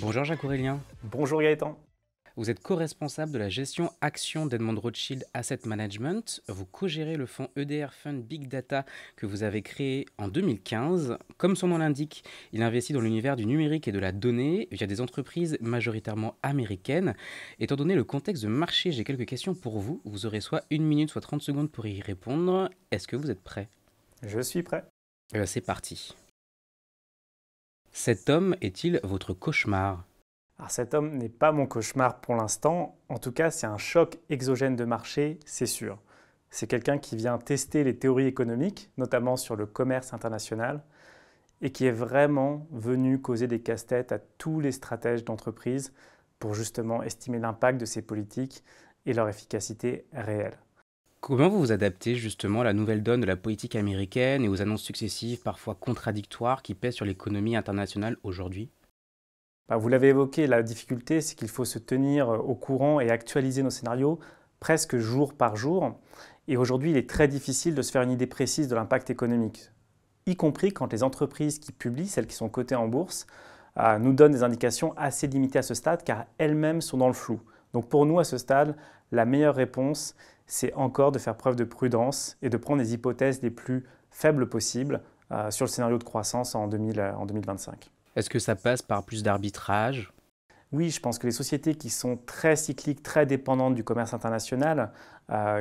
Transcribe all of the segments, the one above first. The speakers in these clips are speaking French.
Bonjour Jacques-Aurélien, Bonjour Gaëtan. vous êtes co-responsable de la gestion action d'Edmond Rothschild Asset Management. Vous co-gérez le fonds EDR Fund Big Data que vous avez créé en 2015. Comme son nom l'indique, il investit dans l'univers du numérique et de la donnée via des entreprises majoritairement américaines. Étant donné le contexte de marché, j'ai quelques questions pour vous. Vous aurez soit 1 minute, soit 30 secondes pour y répondre. Est-ce que vous êtes prêt? Je suis prêt. C'est parti. Cet homme est-il votre cauchemar? Alors cet homme n'est pas mon cauchemar pour l'instant. En tout cas, c'est un choc exogène de marché, c'est sûr. C'est quelqu'un qui vient tester les théories économiques, notamment sur le commerce international, et qui est vraiment venu causer des casse-têtes à tous les stratèges d'entreprise pour justement estimer l'impact de ces politiques et leur efficacité réelle. Comment vous vous adaptez justement à la nouvelle donne de la politique américaine et aux annonces successives, parfois contradictoires, qui pèsent sur l'économie internationale aujourd'hui? Vous l'avez évoqué, la difficulté, c'est qu'il faut se tenir au courant et actualiser nos scénarios presque jour par jour. Et aujourd'hui, il est très difficile de se faire une idée précise de l'impact économique, y compris quand les entreprises qui publient, celles qui sont cotées en bourse, nous donnent des indications assez limitées à ce stade car elles-mêmes sont dans le flou. Donc pour nous, à ce stade, la meilleure réponse, c'est encore de faire preuve de prudence et de prendre les hypothèses les plus faibles possibles sur le scénario de croissance en 2025. Est-ce que ça passe par plus d'arbitrage? Oui, je pense que les sociétés qui sont très cycliques, très dépendantes du commerce international,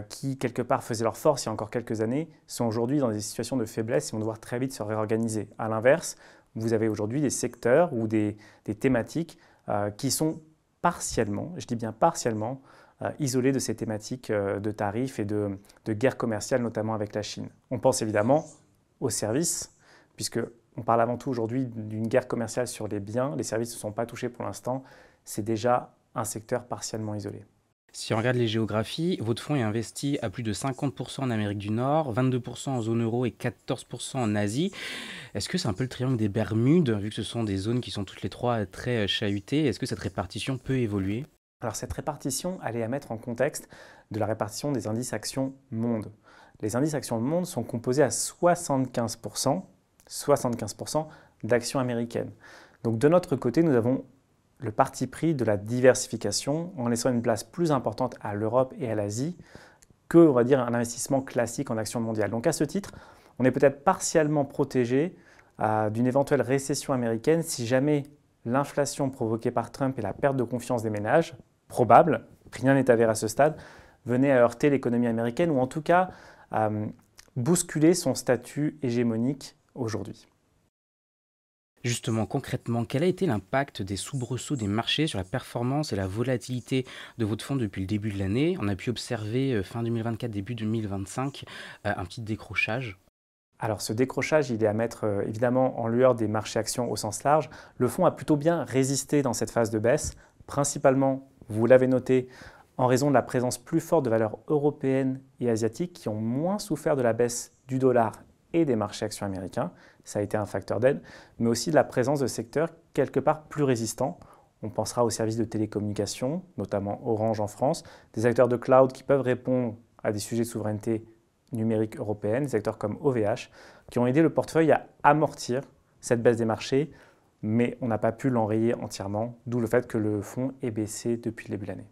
qui quelque part faisaient leur force il y a encore quelques années, sont aujourd'hui dans des situations de faiblesse et vont devoir très vite se réorganiser. À l'inverse, vous avez aujourd'hui des secteurs ou des thématiques qui sont partiellement, je dis bien partiellement, isolés de ces thématiques de tarifs et de guerre commerciale, notamment avec la Chine. On pense évidemment aux services, puisque on parle avant tout aujourd'hui d'une guerre commerciale sur les biens. Les services ne sont pas touchés pour l'instant. C'est déjà un secteur partiellement isolé. Si on regarde les géographies, votre fonds est investi à plus de 50% en Amérique du Nord, 22% en zone euro et 14% en Asie. Est-ce que c'est un peu le triangle des Bermudes, vu que ce sont des zones qui sont toutes les trois très chahutées? Est-ce que cette répartition peut évoluer? Alors cette répartition, elle est à mettre en contexte de la répartition des indices actions monde. Les indices actions monde sont composés à 75% d'actions américaines. Donc de notre côté, nous avons le parti pris de la diversification en laissant une place plus importante à l'Europe et à l'Asie que, on va dire, un investissement classique en actions mondiales. Donc à ce titre, on est peut-être partiellement protégé d'une éventuelle récession américaine si jamais l'inflation provoquée par Trump et la perte de confiance des ménages, probable, rien n'est avéré à ce stade, venait à heurter l'économie américaine ou en tout cas bousculer son statut hégémonique aujourd'hui. Justement, concrètement, quel a été l'impact des soubresauts des marchés sur la performance et la volatilité de votre fonds depuis le début de l'année? On a pu observer fin 2024, début 2025, un petit décrochage. Alors ce décrochage, il est à mettre évidemment en lueur des marchés actions au sens large. Le fonds a plutôt bien résisté dans cette phase de baisse, principalement, vous l'avez noté, en raison de la présence plus forte de valeurs européennes et asiatiques qui ont moins souffert de la baisse du dollar et des marchés actions américains. Ça a été un facteur d'aide, mais aussi de la présence de secteurs quelque part plus résistants. On pensera aux services de télécommunications, notamment Orange en France, des acteurs de cloud qui peuvent répondre à des sujets de souveraineté numérique européenne, des acteurs comme OVH, qui ont aidé le portefeuille à amortir cette baisse des marchés, mais on n'a pas pu l'enrayer entièrement, d'où le fait que le fonds ait baissé depuis le début de l'année.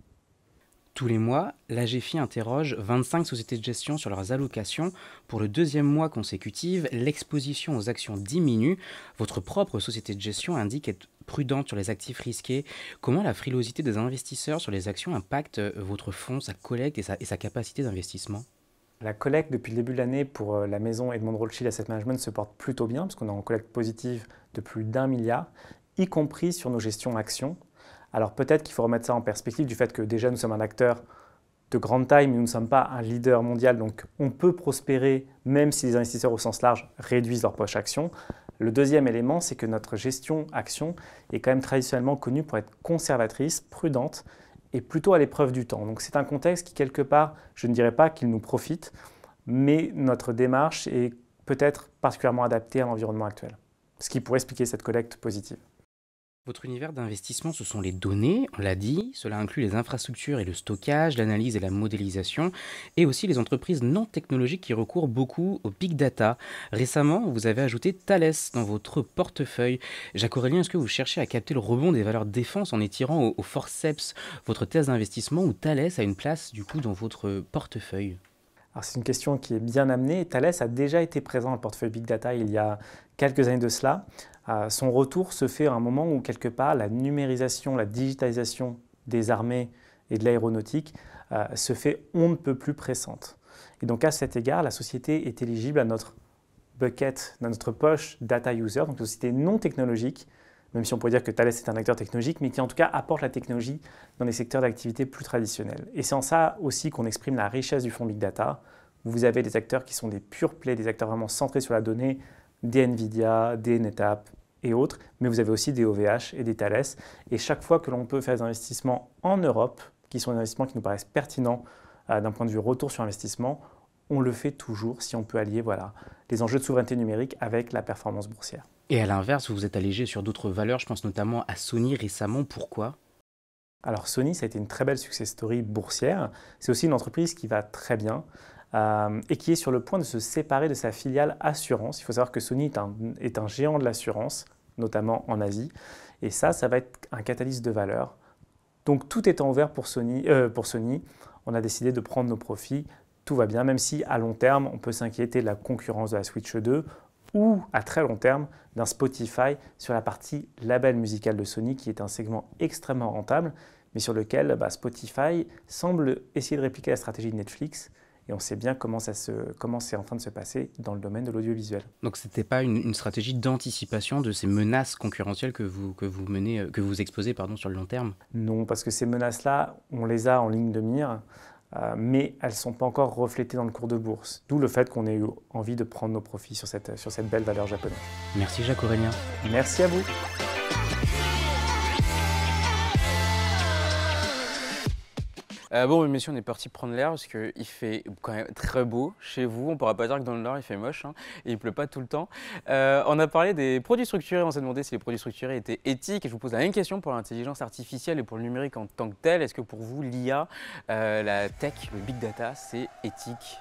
Tous les mois, l'AGFI interroge 25 sociétés de gestion sur leurs allocations. Pour le deuxième mois consécutif, l'exposition aux actions diminue. Votre propre société de gestion indique être prudente sur les actifs risqués. Comment la frilosité des investisseurs sur les actions impacte votre fonds, sa collecte et sa capacité d'investissement? La collecte depuis le début de l'année pour la maison Edmond Rothschild Asset Management se porte plutôt bien, parce qu'on est en collecte positive de plus d'1 milliard, y compris sur nos gestions actions. Alors peut-être qu'il faut remettre ça en perspective du fait que déjà nous sommes un acteur de grande taille, mais nous ne sommes pas un leader mondial, donc on peut prospérer même si les investisseurs au sens large réduisent leur poche action. Le deuxième élément, c'est que notre gestion action est quand même traditionnellement connue pour être conservatrice, prudente et plutôt à l'épreuve du temps. Donc c'est un contexte qui quelque part, je ne dirais pas qu'il nous profite, mais notre démarche est peut-être particulièrement adaptée à l'environnement actuel, ce qui pourrait expliquer cette collecte positive. Votre univers d'investissement, ce sont les données, on l'a dit, cela inclut les infrastructures et le stockage, l'analyse et la modélisation, et aussi les entreprises non technologiques qui recourent beaucoup au big data. Récemment, vous avez ajouté Thales dans votre portefeuille. Jacques-Aurélien, est-ce que vous cherchez à capter le rebond des valeurs défense en étirant au forceps votre thèse d'investissement ou Thales a une place du coup dans votre portefeuille? Alors, c'est une question qui est bien amenée. Thales a déjà été présent dans le portefeuille Big Data il y a quelques années de cela. Son retour se fait à un moment où, quelque part, la numérisation, la digitalisation des armées et de l'aéronautique se fait on ne peut plus pressante. Et donc, à cet égard, la société est éligible à notre bucket, dans notre poche data user, donc une société non technologique, même si on pourrait dire que Thales est un acteur technologique, mais qui en tout cas apporte la technologie dans des secteurs d'activité plus traditionnels. Et c'est en ça aussi qu'on exprime la richesse du fonds Big Data. Vous avez des acteurs qui sont des pure plays, des acteurs vraiment centrés sur la donnée, des Nvidia, des NetApp et autres, mais vous avez aussi des OVH et des Thales. Et chaque fois que l'on peut faire des investissements en Europe, qui sont des investissements qui nous paraissent pertinents d'un point de vue retour sur investissement, on le fait toujours si on peut allier les enjeux de souveraineté numérique avec la performance boursière. Et à l'inverse, vous vous êtes allégé sur d'autres valeurs, je pense notamment à Sony récemment. Pourquoi? Alors Sony, ça a été une très belle success story boursière. C'est aussi une entreprise qui va très bien et qui est sur le point de se séparer de sa filiale assurance. Il faut savoir que Sony est un géant de l'assurance, notamment en Asie. Et ça va être un catalyse de valeur. Donc tout étant ouvert pour Sony, on a décidé de prendre nos profits. Tout va bien, même si à long terme, on peut s'inquiéter de la concurrence de la Switch 2 ou à très long terme d'un Spotify sur la partie label musical de Sony qui est un segment extrêmement rentable mais sur lequel Spotify semble essayer de répliquer la stratégie de Netflix et on sait bien comment c'est en train de se passer dans le domaine de l'audiovisuel. Donc ce n'était pas une stratégie d'anticipation de ces menaces concurrentielles que vous menez, que vous exposez pardon, sur le long terme? Non, parce que ces menaces-là, on les a en ligne de mire. Mais elles ne sont pas encore reflétées dans le cours de bourse. D'où le fait qu'on ait eu envie de prendre nos profits sur cette belle valeur japonaise. Merci Jacques-Aurélien. Merci à vous. Bon, messieurs, on est parti prendre l'air parce qu'il fait quand même très beau chez vous. On ne pourra pas dire que dans le Nord, il fait moche, hein, et il ne pleut pas tout le temps. On a parlé des produits structurés. On s'est demandé si les produits structurés étaient éthiques. Et je vous pose la même question pour l'intelligence artificielle et pour le numérique en tant que tel. Est-ce que pour vous, l'IA, la tech, le big data, c'est éthique?